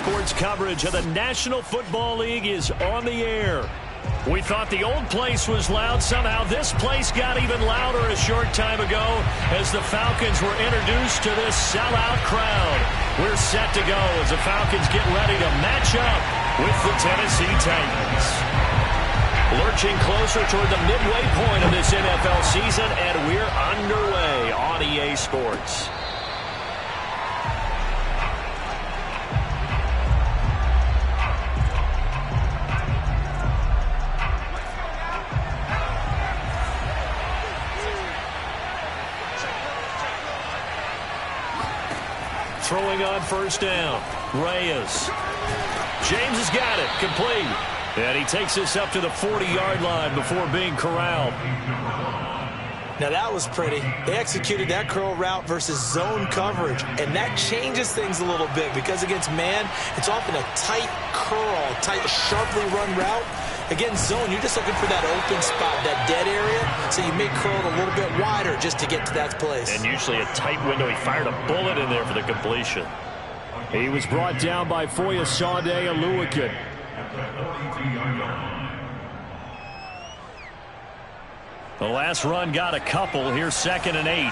Sports coverage of the National Football League is on the air. We thought the old place was loud. Somehow this place got even louder a short time ago as the Falcons were introduced to this sellout crowd. We're set to go as the Falcons get ready to match up with the Tennessee Titans. Lurching closer toward the midway point of this NFL season, and we're underway on EA Sports. Throwing on first down. Reyes. James has got it. Complete. And he takes this up to the 40-yard line before being corralled. Now that was pretty. They executed that curl route versus zone coverage. And that changes things a little bit because against man, it's often a tight curl, tight, sharply run route. Against zone, you're just looking for that open spot, that dead area, so you may curl it a little bit wider just to get to that place. And usually a tight window. He fired a bullet in there for the completion. He was brought down by Foyesade Oluwakin. The last run got a couple. Here's 2nd and 8.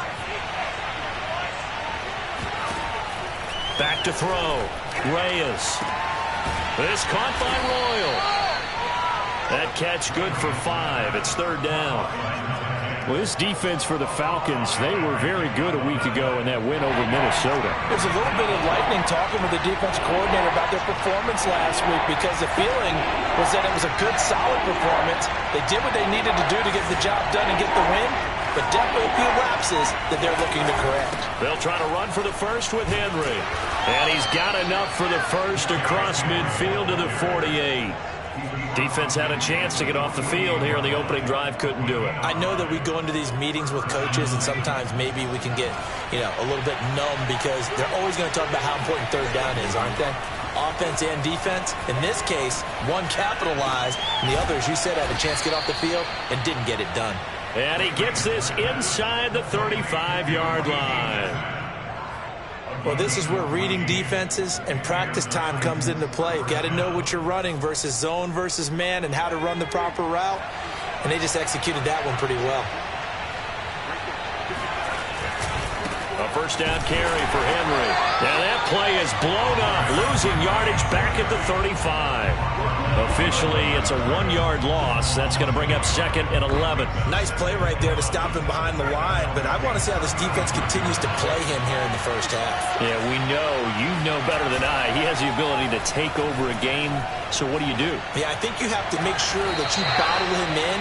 Back to throw. Reyes. This caught by Royal. That catch good for 5. It's 3rd down. Well, this defense for the Falcons, they were very good a week ago in that win over Minnesota. There's a little bit of lightning talking with the defense coordinator about their performance last week because the feeling was that it was a good, solid performance. They did what they needed to do to get the job done and get the win, but definitely a few lapses that they're looking to correct. They'll try to run for the first with Henry. And he's got enough for the first across midfield to the 48. Defense had a chance to get off the field here in the opening drive, couldn't do it. I know that we go into these meetings with coaches, and sometimes maybe we can get, a little bit numb because they're always going to talk about how important 3rd down is, aren't they? Offense and defense. In this case, one capitalized, and the other, as you said, had a chance to get off the field and didn't get it done. And he gets this inside the 35-yard line. Well, this is where reading defenses and practice time comes into play. You've got to know what you're running versus zone versus man and how to run the proper route. And they just executed that one pretty well. A first down carry for Henry. Now that play is blown up, losing yardage back at the 35. Officially, it's a 1-yard loss. That's going to bring up 2nd and 11. Nice play right there to stop him behind the line, but I want to see how this defense continues to play him here in the first half. Yeah, we know. You know better than I. He has the ability to take over a game, so what do? Yeah, I think you have to make sure that you bottle him in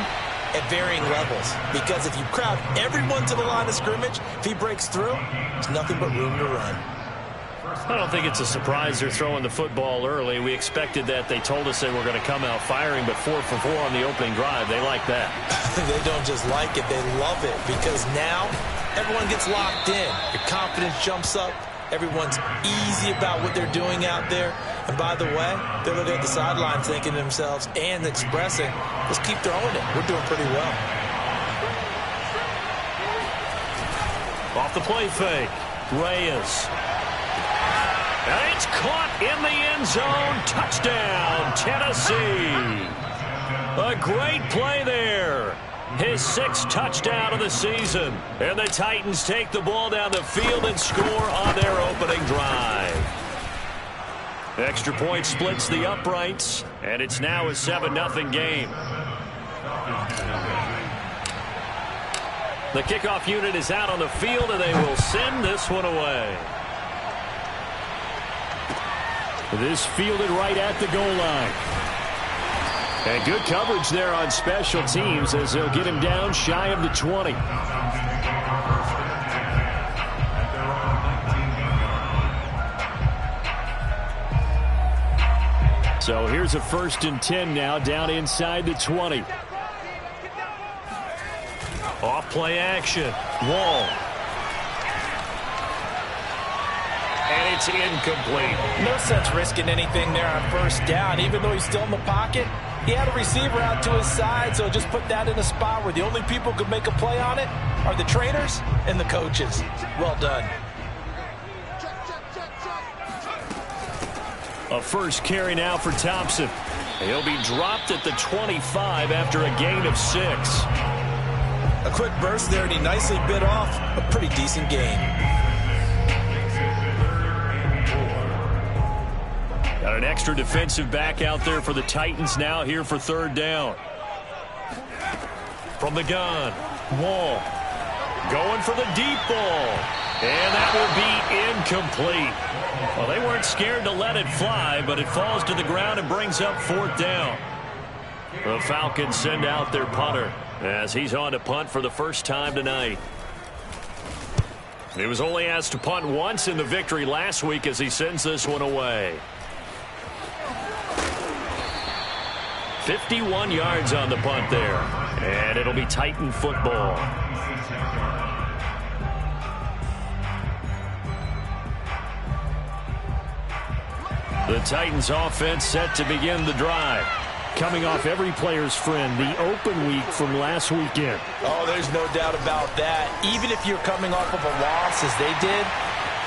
at varying levels, because if you crowd everyone to the line of scrimmage, if he breaks through, there's nothing but room to run. I don't think it's a surprise they're throwing the football early. We expected that. They told us they were going to come out firing, but 4 for 4 on the opening drive. They like that. They don't just like it, they love it, because now everyone gets locked in. Your confidence jumps up. Everyone's easy about what they're doing out there. And by the way, they're looking at the sideline thinking to themselves and expressing, let's keep throwing it. We're doing pretty well. Off the play fake. Reyes. And it's caught in the end zone. Touchdown, Tennessee. A great play there. His 6th touchdown of the season. And the Titans take the ball down the field and score on their opening drive. Extra point splits the uprights, and it's now a 7-0 game. The kickoff unit is out on the field, and they will send this one away. This fielded right at the goal line. And good coverage there on special teams as they'll get him down shy of the 20. So here's a 1st and 10 now, down inside the 20. Off play action. Wall. And it's incomplete. No sense risking anything there on first down. Even though he's still in the pocket, he had a receiver out to his side, so just put that in a spot where the only people who can make a play on it are the trainers and the coaches. Well done. A first carry now for Thompson. He'll be dropped at the 25 after a gain of 6. A quick burst there, and he nicely bit off a pretty decent gain. Got an extra defensive back out there for the Titans now here for 3rd down. From the gun, Wall going for the deep ball. And that will be incomplete. Well, they weren't scared to let it fly, but it falls to the ground and brings up 4th down. The Falcons send out their punter as he's on to punt for the first time tonight. He was only asked to punt once in the victory last week as he sends this one away. 51 yards on the punt there. And it'll be Titan football. The Titans offense set to begin the drive. Coming off every player's friend, the open week from last weekend. Oh, there's no doubt about that. Even if you're coming off of a loss as they did,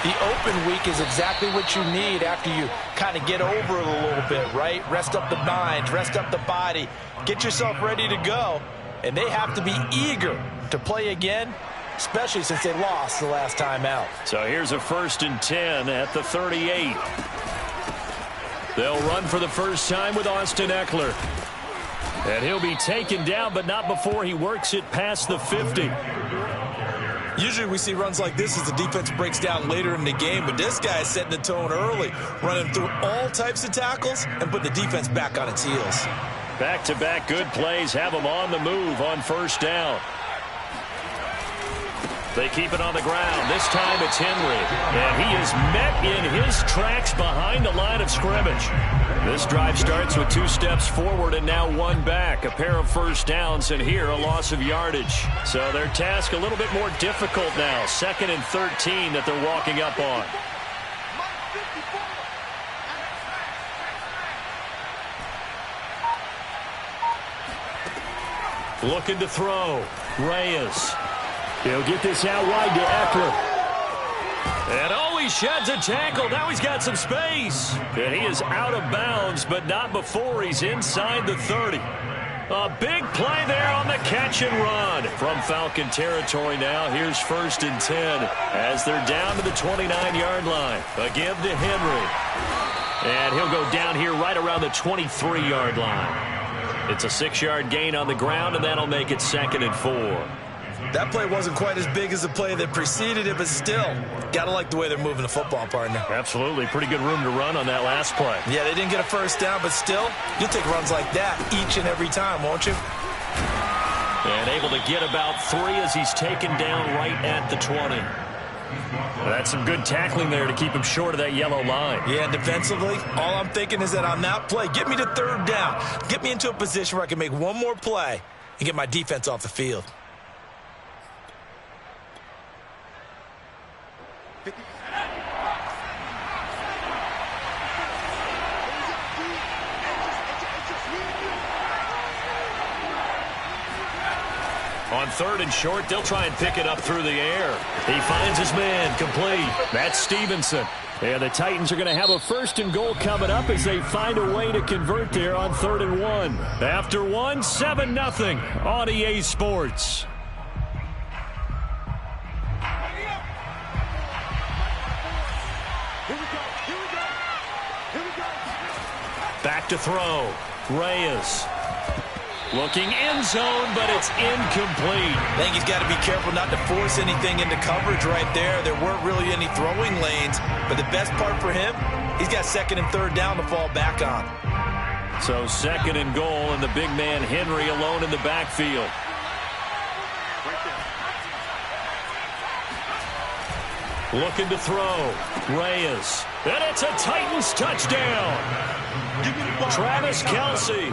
the open week is exactly what you need after you kind of get over it a little bit, right? Rest up the mind, rest up the body, get yourself ready to go. And they have to be eager to play again, especially since they lost the last time out. So here's a 1st and 10 at the 38. They'll run for the first time with Austin Eckler. And he'll be taken down, but not before he works it past the 50. Usually we see runs like this as the defense breaks down later in the game, but this guy is setting the tone early, running through all types of tackles and put the defense back on its heels. Back-to-back good plays have him on the move on 1st down. They keep it on the ground. This time it's Henry. And he is met in his tracks behind the line of scrimmage. This drive starts with 2 steps forward and now 1 back. A pair of first downs, and here a loss of yardage. So their task a little bit more difficult now. 2nd and 13 that they're walking up on. Looking to throw. Reyes. He'll get this out wide to Eckler. And oh, he sheds a tackle. Now he's got some space. And he is out of bounds, but not before he's inside the 30. A big play there on the catch and run. From Falcon territory now, here's 1st and 10 as they're down to the 29-yard line. A give to Henry. And he'll go down here right around the 23-yard line. It's a 6-yard gain on the ground, and that'll make it 2nd and 4. That play wasn't quite as big as the play that preceded it, but still, got to like the way they're moving the football, partner. Absolutely. Pretty good room to run on that last play. Yeah, they didn't get a first down, but still, you'll take runs like that each and every time, won't you? And able to get about 3 as he's taken down right at the 20. That's some good tackling there to keep him short of that yellow line. Yeah, and defensively, all I'm thinking is that on that play, get me to 3rd down. Get me into a position where I can make one more play and get my defense off the field. On 3rd and short, they'll try and pick it up through the air. He finds his man, complete. That's Stevenson. And the Titans are going to have a 1st and goal coming up as they find a way to convert there on 3rd and 1. After 1, 7-0 on EA Sports. Back to throw. Reyes. Looking end zone, but it's incomplete. I think he's got to be careful not to force anything into coverage right there. There weren't really any throwing lanes, but the best part for him, he's got 2nd and 3rd down to fall back on. So 2nd and goal, and the big man Henry alone in the backfield. Looking to throw. Reyes. And it's a Titans touchdown. Travis Kelce,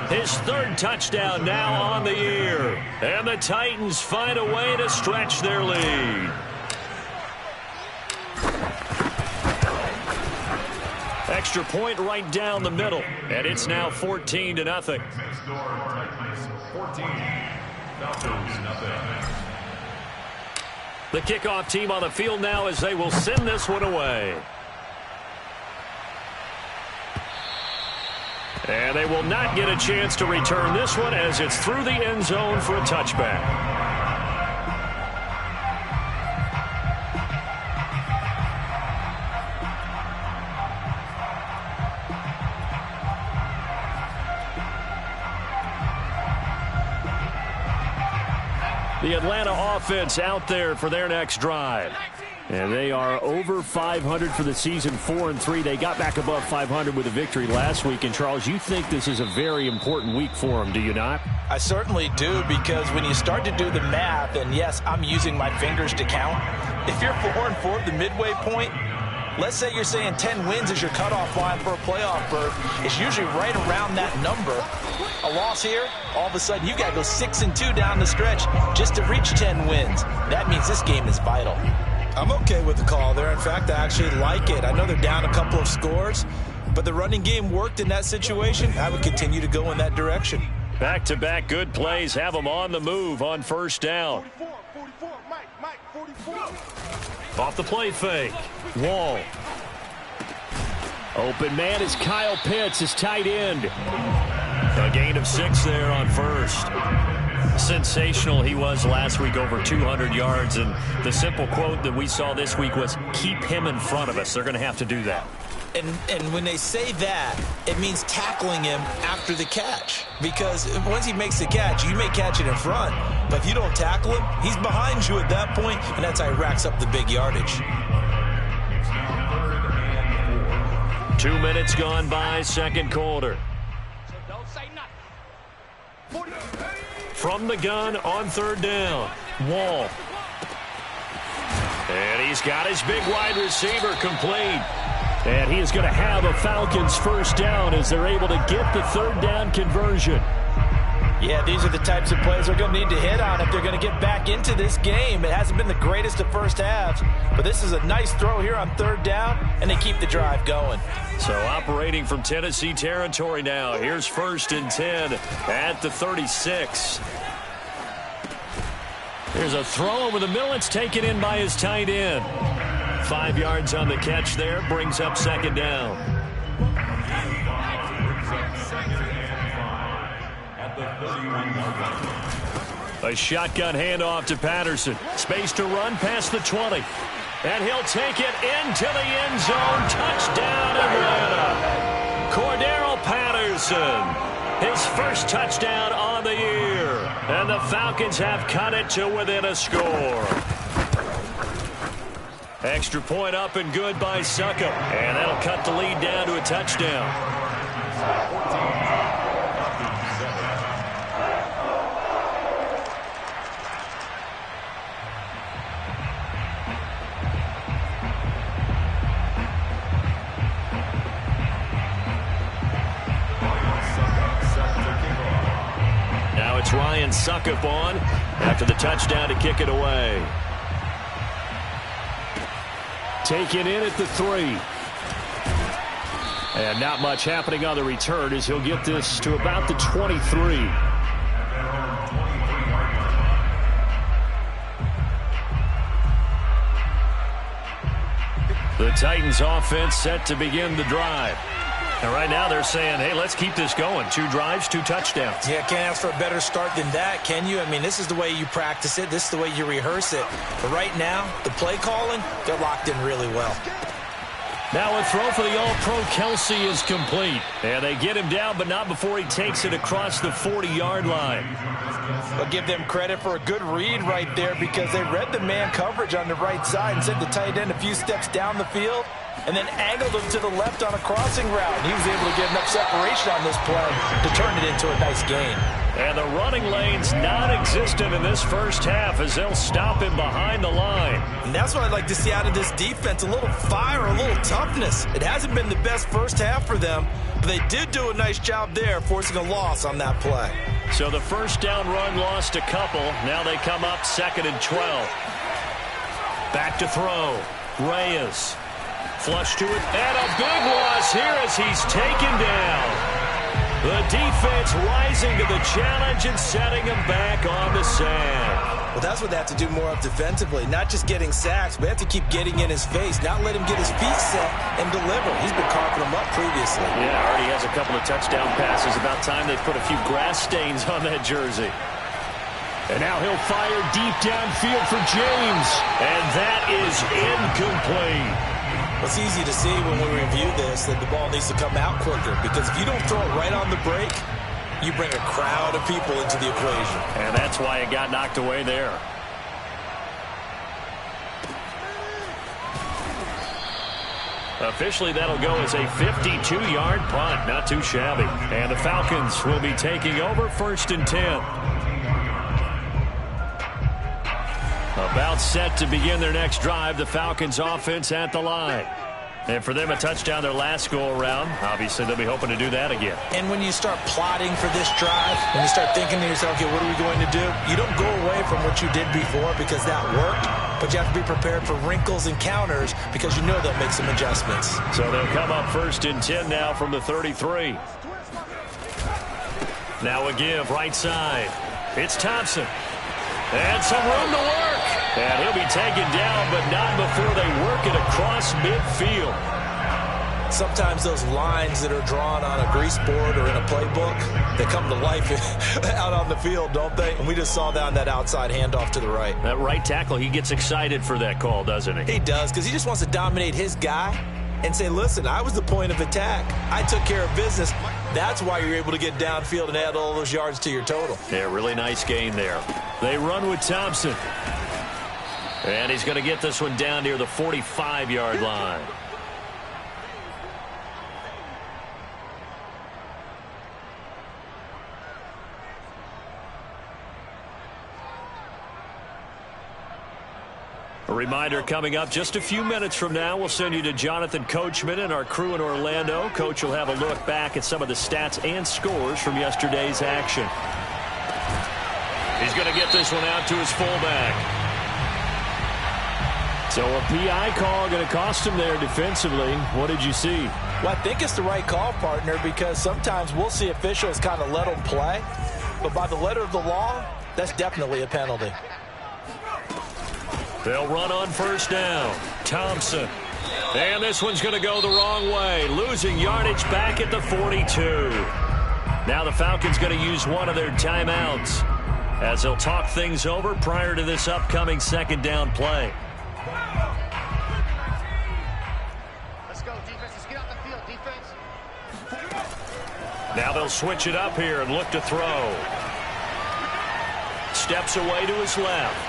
his 3rd touchdown now on the year. And the Titans find a way to stretch their lead. Extra point right down the middle. And it's now 14-0. 14, the kickoff team on the field now as they will send this one away. And they will not get a chance to return this one as it's through the end zone for a touchback. The Atlanta offense out there for their next drive. And they are over 500 for the season, 4-3. They got back above 500 with a victory last week. And, Charles, you think this is a very important week for them, do you not? I certainly do, because when you start to do the math, and yes, I'm using my fingers to count. If you're 4-4 at the midway point, let's say you're saying 10 wins is your cutoff line for a playoff berth. It's usually right around that number. A loss here, all of a sudden you got to go 6-2 down the stretch just to reach 10 wins. That means this game is vital. I'm okay with the call there. In fact, I actually like it. I know they're down a couple of scores, but the running game worked in that situation. I would continue to go in that direction. Back-to-back good plays have them on the move on first down. 44, Mike, 44. Off the play fake. Wall. Open man is Kyle Pitts, his tight end. A gain of 6 there on first. Sensational he was last week, over 200 yards. And the simple quote that we saw this week was, keep him in front of us. They're going to have to do that. And when they say that, it means tackling him after the catch. Because once he makes the catch, you may catch it in front. But if you don't tackle him, he's behind you at that point, and that's how he racks up the big yardage. 2 minutes gone by, second quarter. From the gun on third down, Wall. And he's got his big wide receiver complete. And he is going to have a Falcons first down as they're able to get the third down conversion. Yeah, these are the types of plays they're going to need to hit on if they're going to get back into this game. It hasn't been the greatest of first halves, but this is a nice throw here on third down, and they keep the drive going. So operating from Tennessee territory now. Here's 1st and 10 at the 36. There's a throw over the middle. It's taken in by his tight end. 5 yards on the catch there. Brings up second down. A shotgun handoff to Patterson. Space to run past the 20. And he'll take it into the end zone. Touchdown, Atlanta. Cordero Patterson. His first touchdown on the year. And the Falcons have cut it to within a score. Extra point up and good by Succop. And that'll cut the lead down to a touchdown. Now it's Ryan Succop on after the touchdown to kick it away. Taken in at the 3. And not much happening on the return as he'll get this to about the 23. The Titans offense set to begin the drive. And right now they're saying, hey, let's keep this going. 2 drives, 2 touchdowns. Yeah, can't ask for a better start than that, can you? I mean, this is the way you practice it. This is the way you rehearse it. But right now, the play calling, they're locked in really well. Now a throw for the All-Pro Kelsey is complete. And they get him down, but not before he takes it across the 40-yard line. I'll give them credit for a good read right there, because they read the man coverage on the right side and sent the tight end a few steps down the field and then angled him to the left on a crossing route. And he was able to get enough separation on this play to turn it into a nice gain. And the running lane's non-existent in this first half as they'll stop him behind the line. And that's what I'd like to see out of this defense, a little fire, a little toughness. It hasn't been the best first half for them, but they did do a nice job there, forcing a loss on that play. So the first down run lost a couple. Now they come up 2nd and 12. Back to throw. Reyes. Flush to it. And a big loss here as he's taken down. The defense rising to the challenge and setting him back on the sand. Well, that's what they have to do more of defensively, not just getting sacks, but they have to keep getting in his face, not let him get his feet set and deliver. He's been carving them up previously. Yeah, already has a couple of touchdown passes. About time they put a few grass stains on that jersey. And now he'll fire deep downfield for James. And that is incomplete. It's easy to see when we review this that the ball needs to come out quicker, because if you don't throw it right on the break, you bring a crowd of people into the equation. And that's why it got knocked away there. Officially, that'll go as a 52-yard punt. Not too shabby. And the Falcons will be taking over 1st and 10. About set to begin their next drive. The Falcons offense at the line. And for them, a touchdown their last go-around. Obviously, they'll be hoping to do that again. And when you start plotting for this drive, when you start thinking to yourself, okay, what are we going to do? You don't go away from what you did before because that worked, but you have to be prepared for wrinkles and counters because you know they'll make some adjustments. So they'll come up 1st and 10 now from the 33. Now a give right side. It's Thompson. And some room to work. And he'll be taken down, but not before they work it across midfield. Sometimes those lines that are drawn on a grease board or in a playbook, they come to life out on the field, don't they? And we just saw that on that outside handoff to the right. That right tackle, he gets excited for that call, doesn't he? He does, because he just wants to dominate his guy and say, listen, I was the point of attack. I took care of business. That's why you're able to get downfield and add all those yards to your total. Yeah, really nice gain there. They run with Thompson. And he's going to get this one down near the 45-yard line. A reminder coming up just a few minutes from now, we'll send you to Jonathan Coachman and our crew in Orlando. Coach will have a look back at some of the stats and scores from yesterday's action. He's going to get this one out to his fullback. So a PI call going to cost him there defensively. What did you see? Well, I think it's the right call, partner, because sometimes we'll see officials kind of let them play. But by the letter of the law, that's definitely a penalty. They'll run on 1st down. Thompson. And this one's going to go the wrong way. Losing yardage back at the 42. Now the Falcons going to use one of their timeouts as they'll talk things over prior to this upcoming 2nd down play. Let's go, defense. Let's get out the field, defense. Now they'll switch it up here and look to throw. Steps away to his left.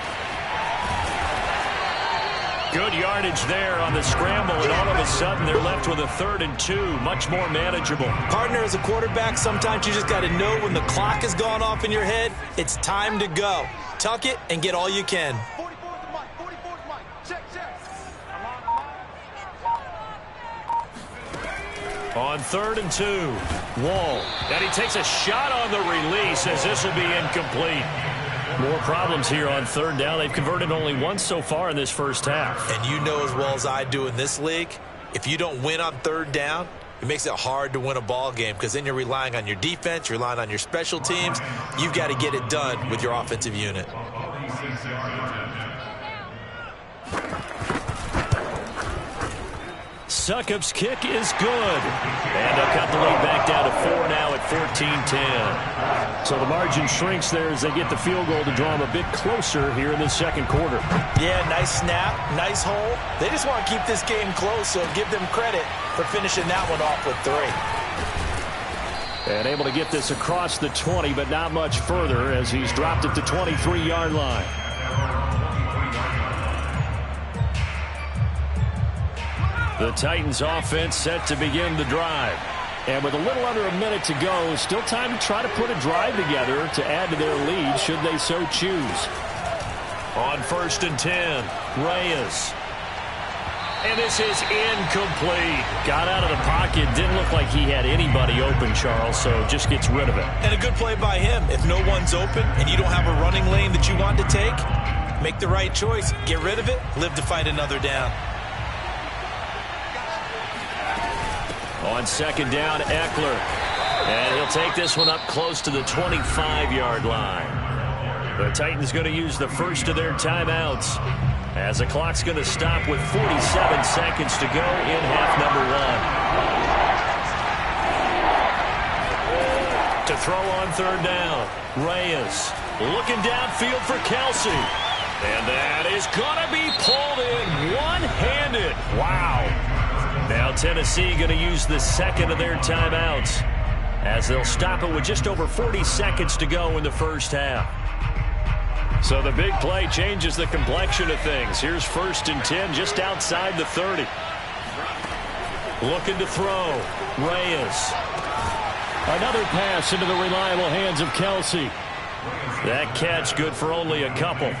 Good yardage there on the scramble, and all of a sudden they're left with a 3rd and 2, much more manageable. Partner, as a quarterback, sometimes you just got to know when the clock has gone off in your head, it's time to go. Tuck it and get all you can. 44 to Mike. 44 to Mike. Check. On 3rd and 2, Wall. And he takes a shot on the release as this will be incomplete. More problems here on 3rd down. They've converted only once so far in this first half. And you know as well as I do in this league, if you don't win on 3rd down, it makes it hard to win a ball game because then you're relying on your defense, you're relying on your special teams. You've got to get it done with your offensive unit. Succop's kick is good. And they'll cut the lead back down to 4 now at 14-10. So the margin shrinks there as they get the field goal to draw them a bit closer here in the 2nd quarter. Yeah, nice snap, nice hole. They just want to keep this game close, so give them credit for finishing that one off with 3. And able to get this across the 20, but not much further as he's dropped at the 23-yard line. The Titans offense set to begin the drive. And with a little under a minute to go, still time to try to put a drive together to add to their lead should they so choose. On 1st and 10, Reyes. And this is incomplete. Got out of the pocket. Didn't look like he had anybody open, Charles, so just gets rid of it. And a good play by him. If no one's open and you don't have a running lane that you want to take, make the right choice. Get rid of it. Live to fight another down. On 2nd down, Eckler. And he'll take this one up close to the 25-yard line. The Titans going to use the first of their timeouts as the clock's going to stop with 47 seconds to go in half number one. To throw on third down, Reyes looking downfield for Kelsey. And that is going to be pulled in one-handed. Wow. Now Tennessee going to use the second of their timeouts as they'll stop it with just over 40 seconds to go in the first half. So the big play changes the complexion of things. Here's 1st and 10 just outside the 30. Looking to throw. Reyes. Another pass into the reliable hands of Kelsey. That catch good for only a couple.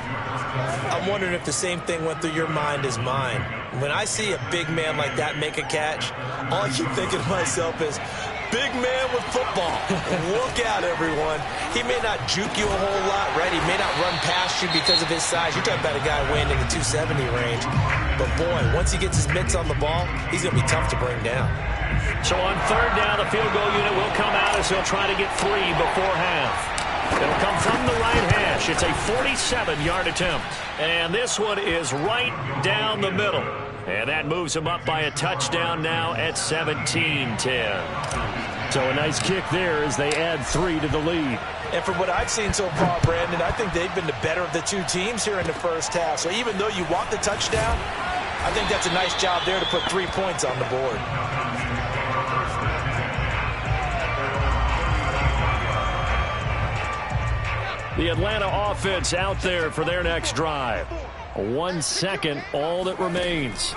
I'm wondering if the same thing went through your mind as mine. When I see a big man like that make a catch, all I keep thinking to myself is, big man with football. Look out, everyone. He may not juke you a whole lot, right? He may not run past you because of his size. You're talking about a guy weighing in the 270 range. But, boy, once he gets his mitts on the ball, he's going to be tough to bring down. So on third down, the field goal unit will come out as he'll try to get 3 before half. It'll come from the right hash. It's a 47-yard attempt. And this one is right down the middle. And that moves him up by a touchdown now at 17-10. So a nice kick there as they add 3 to the lead. And from what I've seen so far, Brandon, I think they've been the better of the two teams here in the first half. So even though you want the touchdown, I think that's a nice job there to put 3 points on the board. The Atlanta offense out there for their next drive. 1 second, all that remains.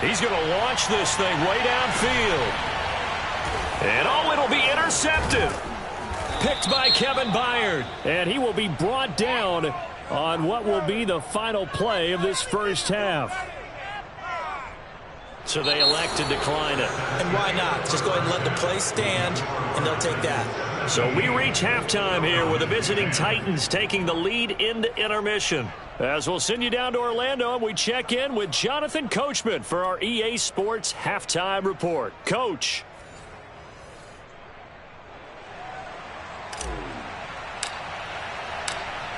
He's going to launch this thing way downfield. And oh, it'll be intercepted. Picked by Kevin Byard. And he will be brought down on what will be the final play of this first half. So they elect to decline it. And why not? Just go ahead and let the play stand, and they'll take that. So we reach halftime here with the visiting Titans taking the lead into intermission. As we'll send you down to Orlando, and we check in with Jonathan Coachman for our EA Sports Halftime Report. Coach.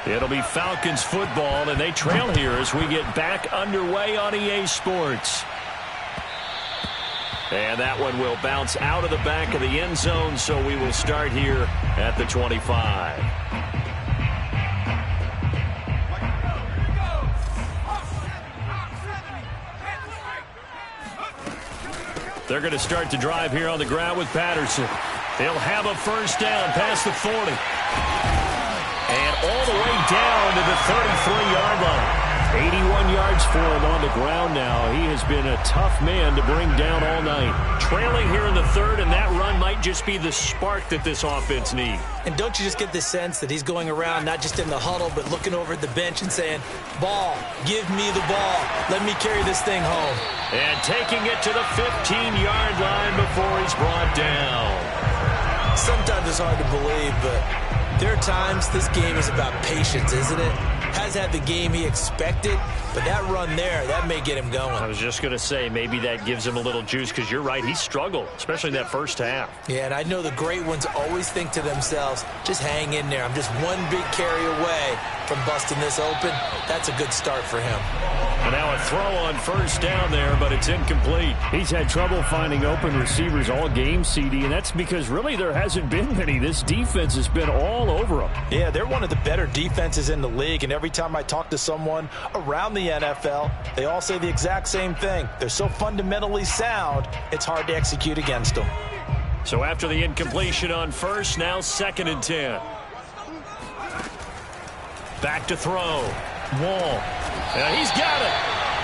It'll be Falcons football, and they trail here as we get back underway on EA Sports. And that one will bounce out of the back of the end zone, so we will start here at the 25. They're going to start the drive here on the ground with Patterson. They'll have a first down past the 40. And all the way down to the 33-yard line. 81 yards for him on the ground now. He has been a tough man to bring down all night. Trailing here in the third, and that run might just be the spark that this offense needs. And don't you just get the sense that he's going around not just in the huddle, but looking over at the bench and saying, ball, give me the ball. Let me carry this thing home. And taking it to the 15-yard line before he's brought down. Sometimes it's hard to believe, but there are times this game is about patience, isn't it? Has had the game he expected, but that run there, that may get him going. I was just going to say, maybe that gives him a little juice, because you're right, he struggled, especially in that first half. Yeah, and I know the great ones always think to themselves, just hang in there. I'm just one big carry away from busting this open. That's a good start for him. And now a throw on first down there, but it's incomplete. He's had trouble finding open receivers all game, CD, and that's because really there hasn't been many. This defense has been all over him. Yeah, they're one of the better defenses in the league, and every time I talk to someone around the NFL, they all say the exact same thing. They're so fundamentally sound, it's hard to execute against them. So after the incompletion on first, now 2nd and 10. Back to throw. Wall. And he's got it.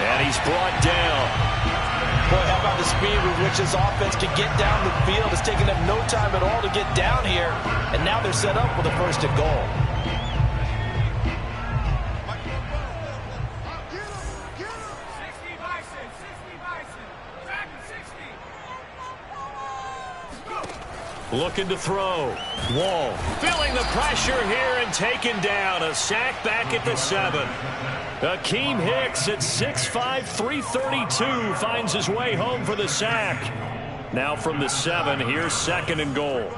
And he's brought down. Boy, how about the speed with which this offense can get down the field? It's taken them no time at all to get down here. And now they're set up with a 1st and goal. Looking to throw. Wall feeling the pressure here and taken down. A sack back at the 7. Akeem Hicks at 6'5", 332 finds his way home for the sack. Now from the 7, here's 2nd and goal.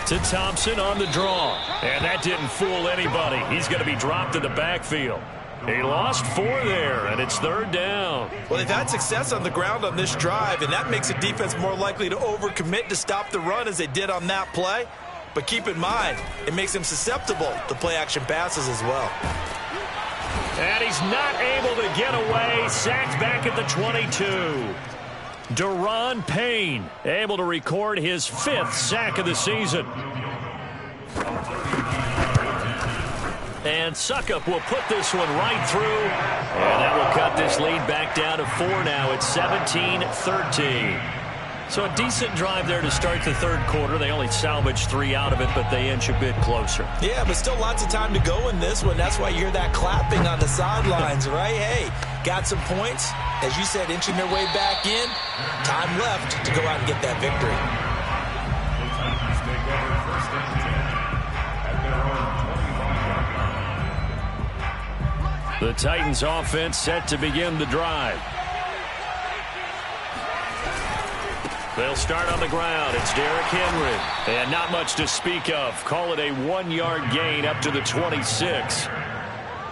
To Thompson on the draw. And that didn't fool anybody. He's going to be dropped in the backfield. He lost 4 there, and it's 3rd down. Well, they've had success on the ground on this drive, and that makes a defense more likely to overcommit to stop the run as they did on that play. But keep in mind, it makes them susceptible to play-action passes as well. And he's not able to get away. Sacked back at the 22. Deron Payne able to record his 5th sack of the season. And Suckup will put this one right through. And that will cut this lead back down to 4 now. It's 17-13. So a decent drive there to start the 3rd quarter. They only salvaged 3 out of it, but they inch a bit closer. Yeah, but still lots of time to go in this one. That's why you hear that clapping on the sidelines, right? Hey, got some points. As you said, inching their way back in. Time left to go out and get that victory. The Titans offense set to begin the drive. They'll start on the ground. It's Derrick Henry. And not much to speak of. Call it a 1-yard gain up to the 26.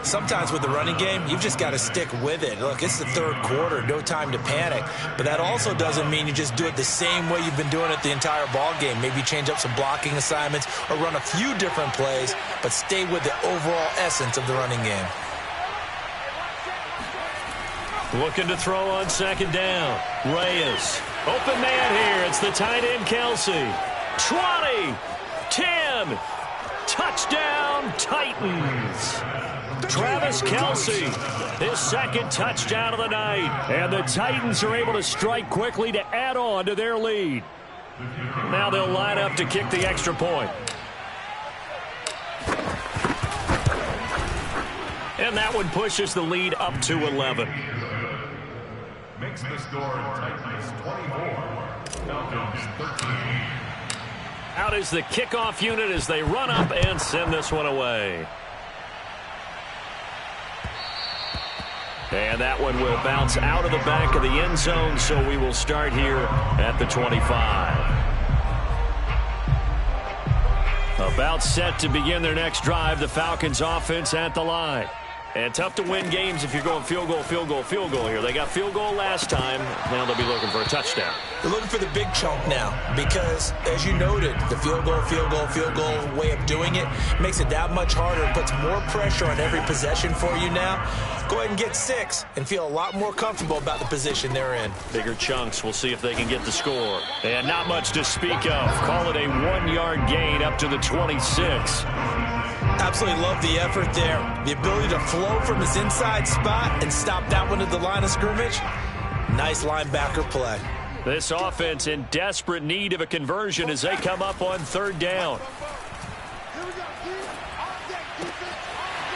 Sometimes with the running game, you've just got to stick with it. Look, it's the 3rd quarter. No time to panic. But that also doesn't mean you just do it the same way you've been doing it the entire ball game. Maybe change up some blocking assignments or run a few different plays, but stay with the overall essence of the running game. Looking to throw on 2nd down. Reyes. Open man here. It's the tight end, Kelsey. 20. 10. Touchdown, Titans. Travis Kelsey, his 2nd touchdown of the night. And the Titans are able to strike quickly to add on to their lead. Now they'll line up to kick the extra point. And that one pushes the lead up to 11. Makes the score Titans 24, Falcons 13. Out is the kickoff unit as they run up and send this one away. And that one will bounce out of the back of the end zone, so we will start here at the 25. About set to begin their next drive, the Falcons offense at the line. And tough to win games if you're going field goal, field goal, field goal here. They got field goal last time. Now they'll be looking for a touchdown. They're looking for the big chunk now because, as you noted, the field goal way of doing it makes it that much harder. It puts more pressure on every possession for you now. Go ahead and get 6 and feel a lot more comfortable about the position they're in. Bigger chunks. We'll see if they can get the score. And not much to speak of. Call it a 1-yard gain up to the 26. Absolutely love the effort there. The ability to flow from his inside spot and stop that one at the line of scrimmage. Nice linebacker play. This offense in desperate need of a conversion as they come up on 3rd down.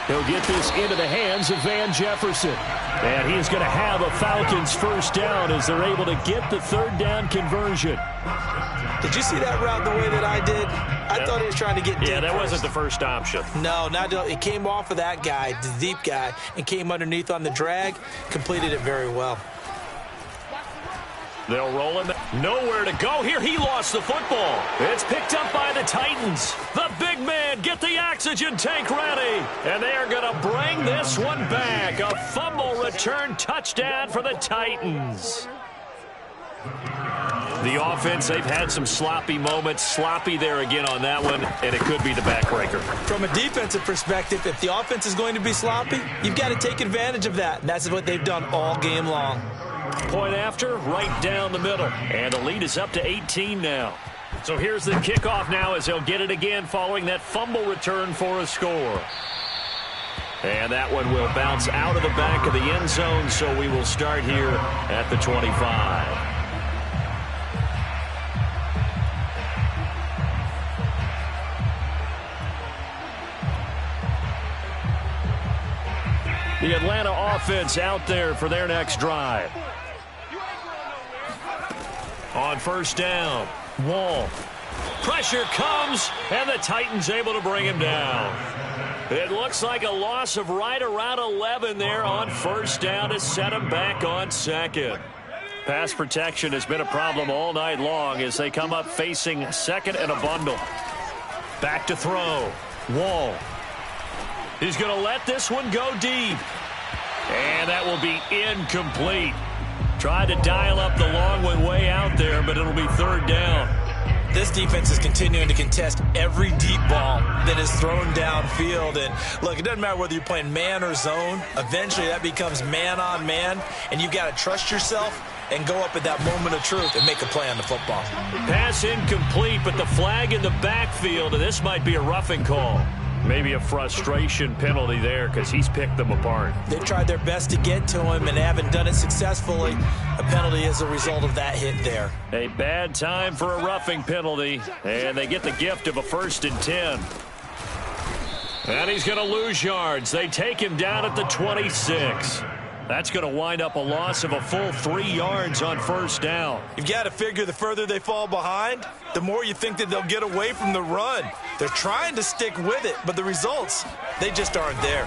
He'll get this into the hands of Van Jefferson. And he's going to have a Falcons 1st down as they're able to get the 3rd down conversion. Did you see that route the way that I did? I thought he was trying to get deep. Yeah, that first. wasn't the first option. No, it came off of that guy, the deep guy, and came underneath on the drag. Completed it very well. They'll roll him. Nowhere to go here. He lost the football. It's picked up by the Titans. The big man, get the oxygen tank ready. And they are going to bring this one back. A fumble return touchdown for the Titans. The offense, they've had some sloppy moments. Sloppy there again on that one, and it could be the backbreaker. From a defensive perspective, if the offense is going to be sloppy, you've got to take advantage of that. And that's what they've done all game long. Point after, right down the middle. And the lead is up to 18 now. So here's the kickoff now as they'll get it again following that fumble return for a score. And that one will bounce out of the back of the end zone, so we will start here at the 25. The Atlanta offense out there for their next drive. On first down, Wall. Pressure comes, and the Titans able to bring him down. It looks like a loss of right around 11 there on first down to set him back on second. Pass protection has been a problem all night long as they come up facing second and a bundle. Back to throw. Wall. He's going to let this one go deep. And that will be incomplete. Tried to dial up the long one way out there, but it'll be third down. This defense is continuing to contest every deep ball that is thrown downfield. And look, it doesn't matter whether you're playing man or zone. Eventually that becomes man on man, and you've got to trust yourself and go up at that moment of truth and make a play on the football. Pass incomplete, but the flag in the backfield, and this might be a roughing call. Maybe a frustration penalty there because he's picked them apart. They tried their best to get to him and haven't done it successfully. A penalty is a result of that hit there. A bad time for a roughing penalty, and they get the gift of a 1st and 10. And he's going to lose yards. They take him down at the 26. That's going to wind up a loss of a full 3 yards on first down. You've got to figure the further they fall behind, the more you think that they'll get away from the run. They're trying to stick with it, but the results, they just aren't there.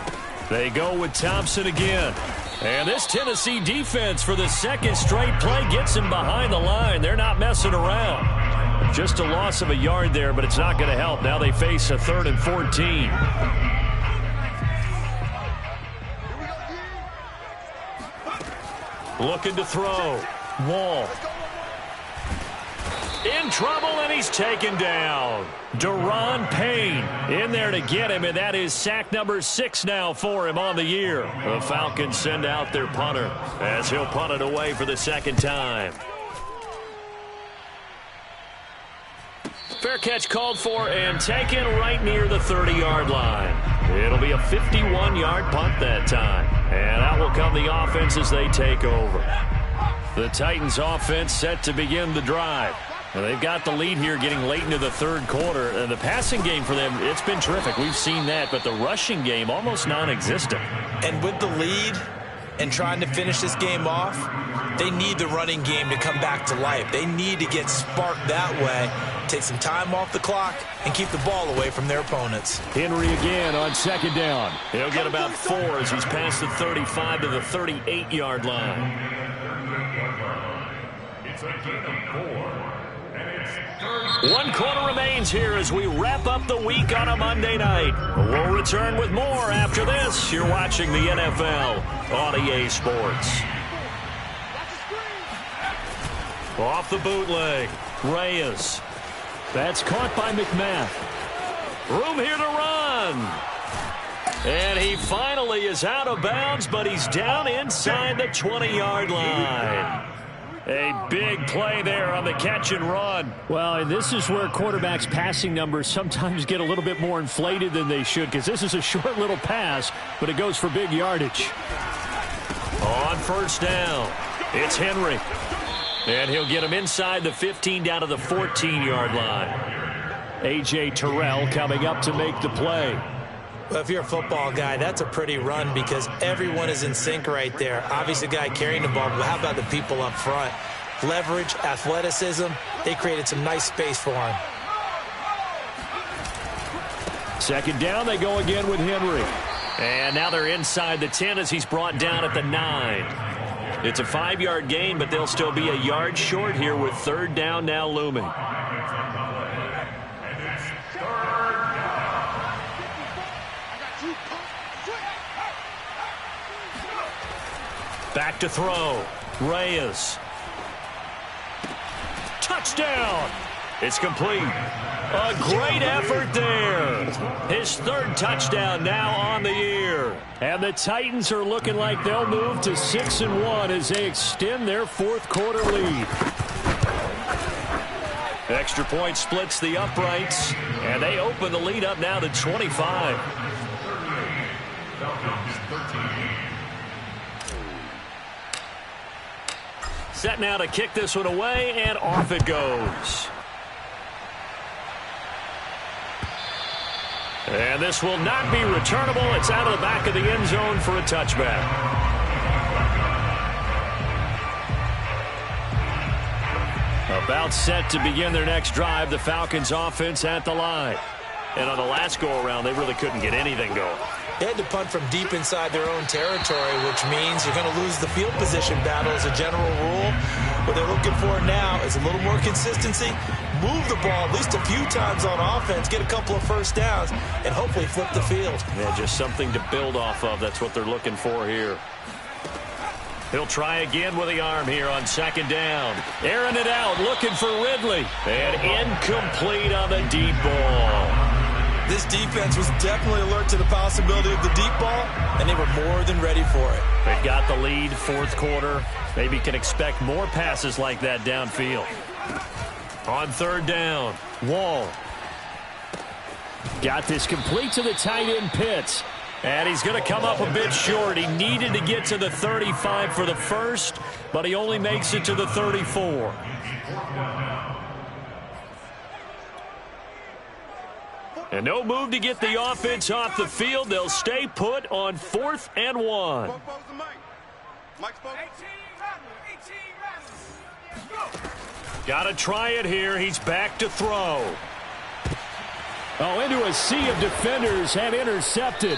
They go with Thompson again. And this Tennessee defense for the second straight play gets him behind the line. They're not messing around. Just a loss of a yard there, but it's not going to help. Now they face a 3rd and 14. Looking to throw. Wall. In trouble, and he's taken down. Deron Payne in there to get him, and that is sack number 6 now for him on the year. The Falcons send out their punter as he'll punt it away for the second time. Fair catch called for and taken right near the 30-yard line. It'll be a 51-yard punt that time. And out will come the offense as they take over. The Titans offense set to begin the drive. And they've got the lead here getting late into the 3rd quarter. And the passing game for them, it's been terrific. We've seen that. But the rushing game, almost non-existent. And with the lead and trying to finish this game off, they need the running game to come back to life. They need to get sparked that way, take some time off the clock, and keep the ball away from their opponents. Henry again on second down. He'll get about 4 as he's past the 35 to the 38-yard line. It's a gain of 4, and it's 3rd. 1 quarter remains here as we wrap up the week on a Monday night. We'll return with more after this. You're watching the NFL on EA Sports. Off the bootleg, Reyes. That's caught by McMath. Room here to run. And he finally is out of bounds, but he's down inside the 20-yard line. A big play there on the catch and run. Well, and this is where quarterbacks' passing numbers sometimes get a little bit more inflated than they should, because this is a short little pass, but it goes for big yardage. On first down, it's Henry. And he'll get him inside the 15 down to the 14-yard line. A.J. Terrell coming up to make the play. Well, if you're a football guy, that's a pretty run because everyone is in sync right there. Obviously, the guy carrying the ball, but how about the people up front? Leverage, athleticism, they created some nice space for him. Second down, they go again with Henry. And now they're inside the 10 as he's brought down at the 9. It's a 5-yard gain, but they'll still be a yard short here with 3rd down now looming. Back to throw. Reyes. Touchdown. It's complete. A great effort there. His 3rd touchdown now on the year. And the Titans are looking like they'll move to 6-1 as they extend their 4th quarter lead. Extra point splits the uprights, and they open the lead up now to 25. Set now to kick this one away, and off it goes. And this will not be returnable. It's out of the back of the end zone for a touchback. About set to begin their next drive, the Falcons offense at the line. And on the last go-around, they really couldn't get anything going. They had to punt from deep inside their own territory, which means you're going to lose the field position battle as a general rule. What they're looking for now is a little more consistency, move the ball at least a few times on offense, get a couple of first downs, and hopefully flip the field. Yeah, just something to build off of. That's what they're looking for here. He'll try again with the arm here on second down. Airing it out, looking for Ridley. And incomplete on the deep ball. This defense was definitely alert to the possibility of the deep ball, and they were more than ready for it. They've got the lead, fourth quarter. Maybe can expect more passes like that downfield. On third down, Wall. Got this complete to the tight end Pitts. And he's going to come up a bit short. He needed to get to the 35 for the first, but he only makes it to the 34. And no move to get the offense off the field. They'll stay put on 4th and 1. Got to try it here. He's back to throw. Oh, into a sea of defenders and intercepted.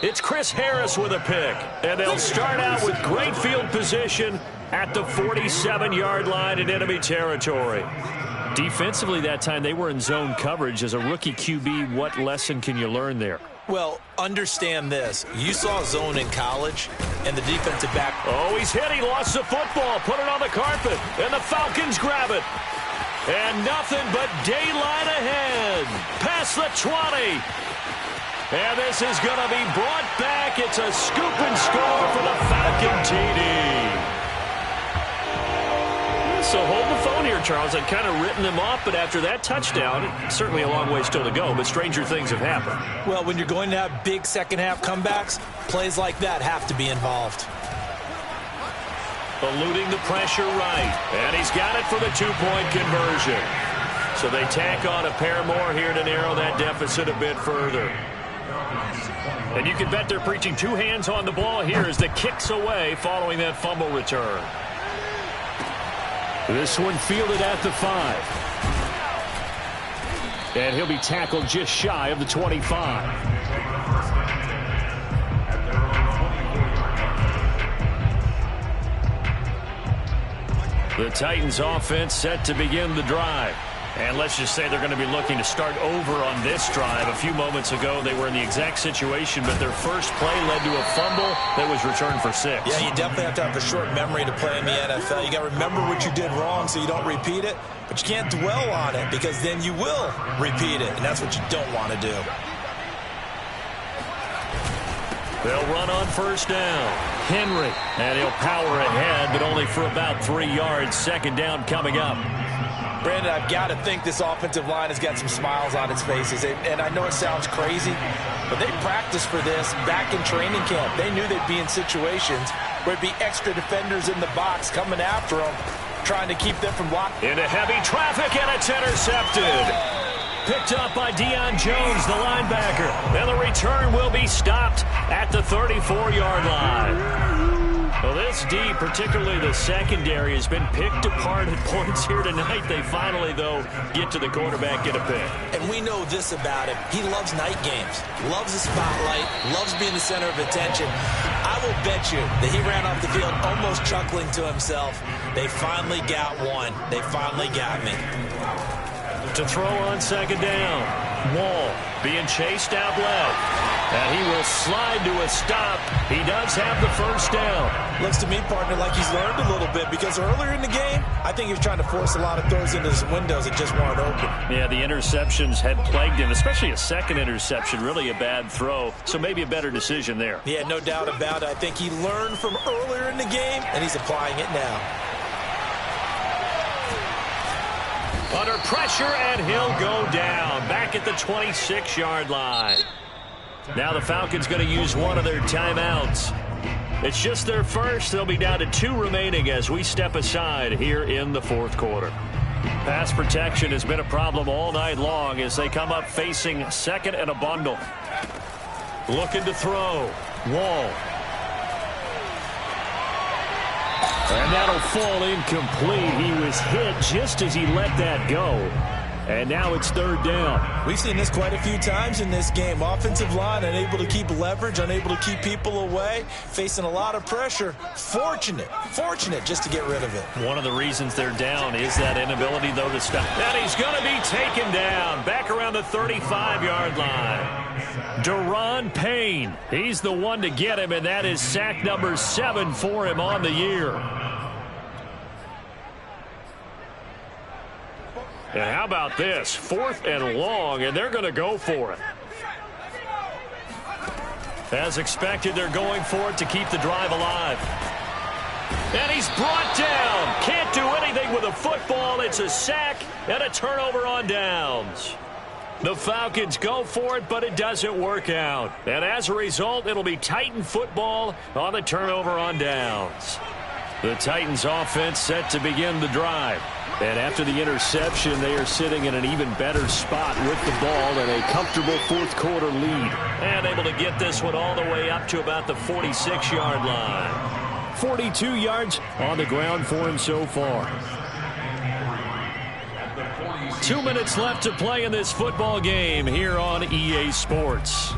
It's Chris Harris with a pick. And they'll start out with great field position at the 47-yard line in enemy territory. Defensively that time, they were in zone coverage. As a rookie QB, what lesson can you learn there? Well, understand this. You saw zone in college, and the defensive back. Oh, he's hit. He lost the football. Put it on the carpet. And the Falcons grab it. And nothing but daylight ahead. Past the 20. And this is going to be brought back. It's a scoop and score for the Falcon TD. So hold the phone here, Charles. I'd kind of written them off, but after that touchdown, certainly a long way still to go, but stranger things have happened. Well, when you're going to have big second-half comebacks, plays like that have to be involved. Eluding the pressure right, and he's got it for the two-point conversion. So they tack on a pair more here to narrow that deficit a bit further. And you can bet they're preaching two hands on the ball here as the kick's away following that fumble return. This one fielded at the 5. And he'll be tackled just shy of the 25. The Titans offense set to begin the drive. And let's just say they're going to be looking to start over on this drive. A few moments ago, they were in the exact situation, but their first play led to a fumble that was returned for 6. Yeah, you definitely have to have a short memory to play in the NFL. You got to remember what you did wrong so you don't repeat it, but you can't dwell on it because then you will repeat it, and that's what you don't want to do. They'll run on first down. Henry, and he'll power ahead, but only for about 3 yards. Second down coming up. Brandon, I've got to think this offensive line has got some smiles on its faces. And I know it sounds crazy, but they practiced for this back in training camp. They knew they'd be in situations where it'd be extra defenders in the box coming after them, trying to keep them from blocking. Into heavy traffic, and it's intercepted. Picked up by Deion Jones, the linebacker. And the return will be stopped at the 34-yard line. Well, this D, particularly the secondary, has been picked apart at points here tonight. They finally, though, get to the quarterback, get a pick. And we know this about him. He loves night games, loves the spotlight, loves being the center of attention. I will bet you that he ran off the field almost chuckling to himself. They finally got one. They finally got me. To throw on second down. Wall being chased out left. And he will slide to a stop. He does have the first down. Looks to me, partner, like he's learned a little bit because earlier in the game, I think he was trying to force a lot of throws into some windows that just weren't open. Yeah, the interceptions had plagued him, especially a second interception, really a bad throw. So maybe a better decision there. Yeah, no doubt about it. I think he learned from earlier in the game, and he's applying it now. Under pressure, and he'll go down. Back at the 26-yard line. Now the Falcons going to use one of their timeouts. It's just their first. They'll be down to 2 remaining as we step aside here in the fourth quarter. Pass protection has been a problem all night long as they come up facing second and a bundle. Looking to throw. Wall. And that'll fall incomplete. He was hit just as he let that go. And now it's third down. We've seen this quite a few times in this game. Offensive line unable to keep leverage, unable to keep people away, facing a lot of pressure. Fortunate just to get rid of it. One of the reasons they're down is that inability, though, to stop. And he's going to be taken down back around the 35-yard line. Deron Payne, he's the one to get him, and that is sack number 7 for him on the year. And how about this? 4th and long, and they're going to go for it. As expected, they're going for it to keep the drive alive. And he's brought down. Can't do anything with a football. It's a sack and a turnover on downs. The Falcons go for it, but it doesn't work out. And as a result, it'll be Titan football on the turnover on downs. The Titans offense set to begin the drive. And after the interception, they are sitting in an even better spot with the ball and a comfortable fourth-quarter lead. And able to get this one all the way up to about the 46-yard line. 42 yards on the ground for him so far. 2 minutes left to play in this football game here on EA Sports.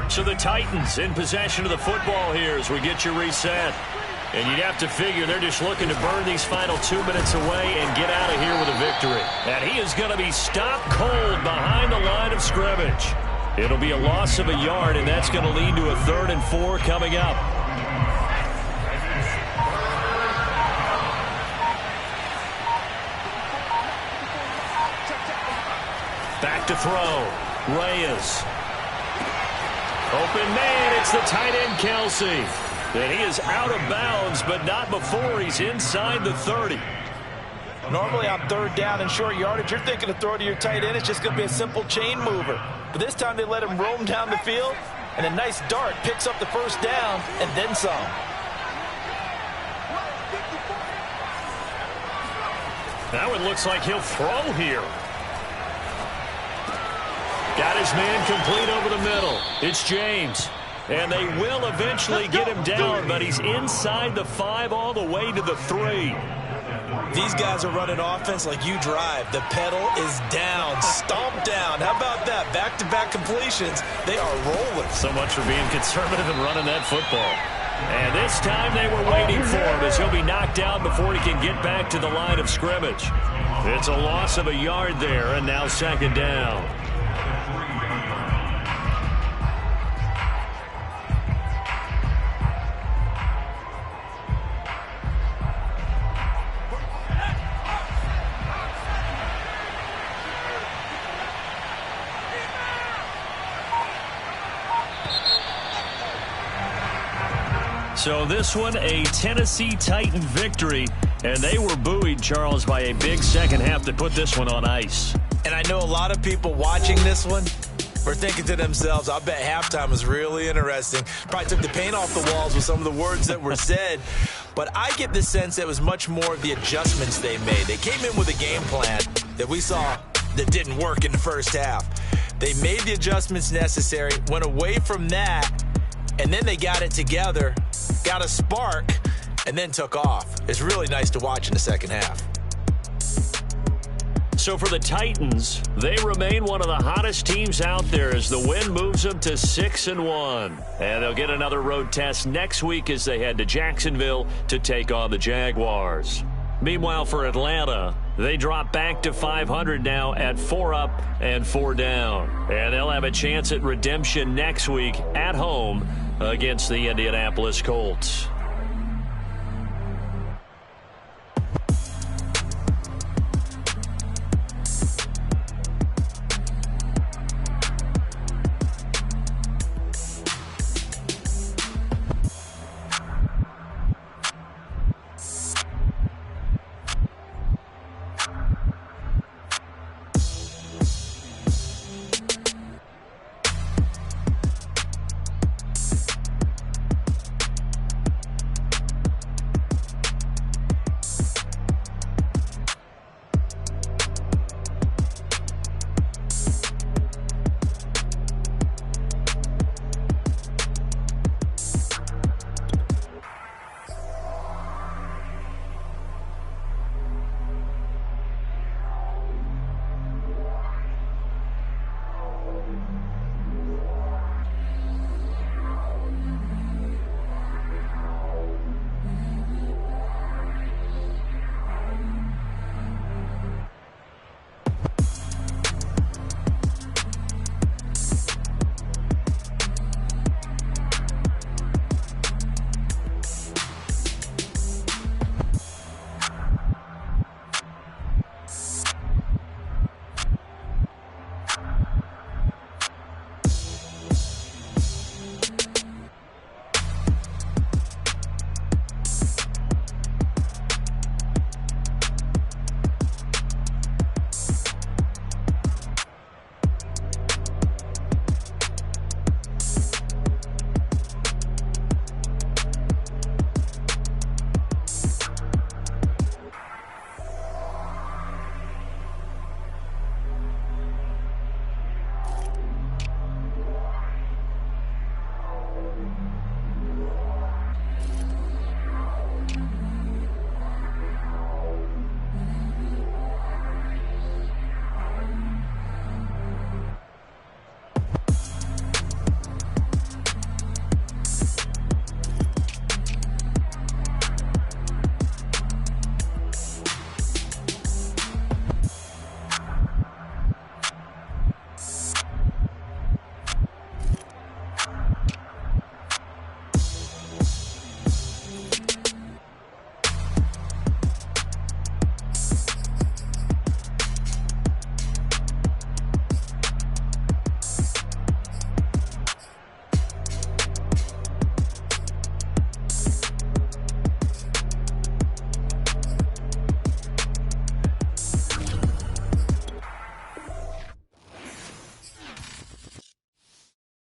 So the Titans in possession of the football here as we get you reset. And you'd have to figure they're just looking to burn these final 2 minutes away and get out of here with a victory. And he is going to be stopped cold behind the line of scrimmage. It'll be a loss of a yard, and that's going to lead to a 3rd and 4 coming up. Back to throw. Reyes. Open man, it's the tight end, Kelsey. And he is out of bounds, but not before he's inside the 30. Normally on 3rd down and short yardage, you're thinking to throw to your tight end. It's just going to be a simple chain mover. But this time they let him roam down the field, and a nice dart picks up the 1st down and then some. Now it looks like he'll throw here. Got his man complete over the middle. It's James. And they will eventually get him down, but he's inside the 5 all the way to the 3. These guys are running offense like you drive. The pedal is down, stomped down. How about that? Back-to-back completions. They are rolling. So much for being conservative and running that football. And this time they were waiting for him as he'll be knocked down before he can get back to the line of scrimmage. It's a loss of a yard there, and now 2nd down. So this one, a Tennessee Titan victory, and they were buoyed, Charles, by a big second half that put this one on ice. And I know a lot of people watching this one were thinking to themselves, I bet halftime was really interesting. Probably took the paint off the walls with some of the words that were said. But I get the sense that it was much more of the adjustments they made. They came in with a game plan that we saw that didn't work in the first half. They made the adjustments necessary, went away from that, and then they got it together, got a spark, and then took off. It's really nice to watch in the second half. So for the Titans, they remain one of the hottest teams out there as the win moves them to 6-1. And they'll get another road test next week as they head to Jacksonville to take on the Jaguars. Meanwhile, for Atlanta, they drop back to 500 now at 4 up and 4 down. And they'll have a chance at redemption next week at home against the Indianapolis Colts.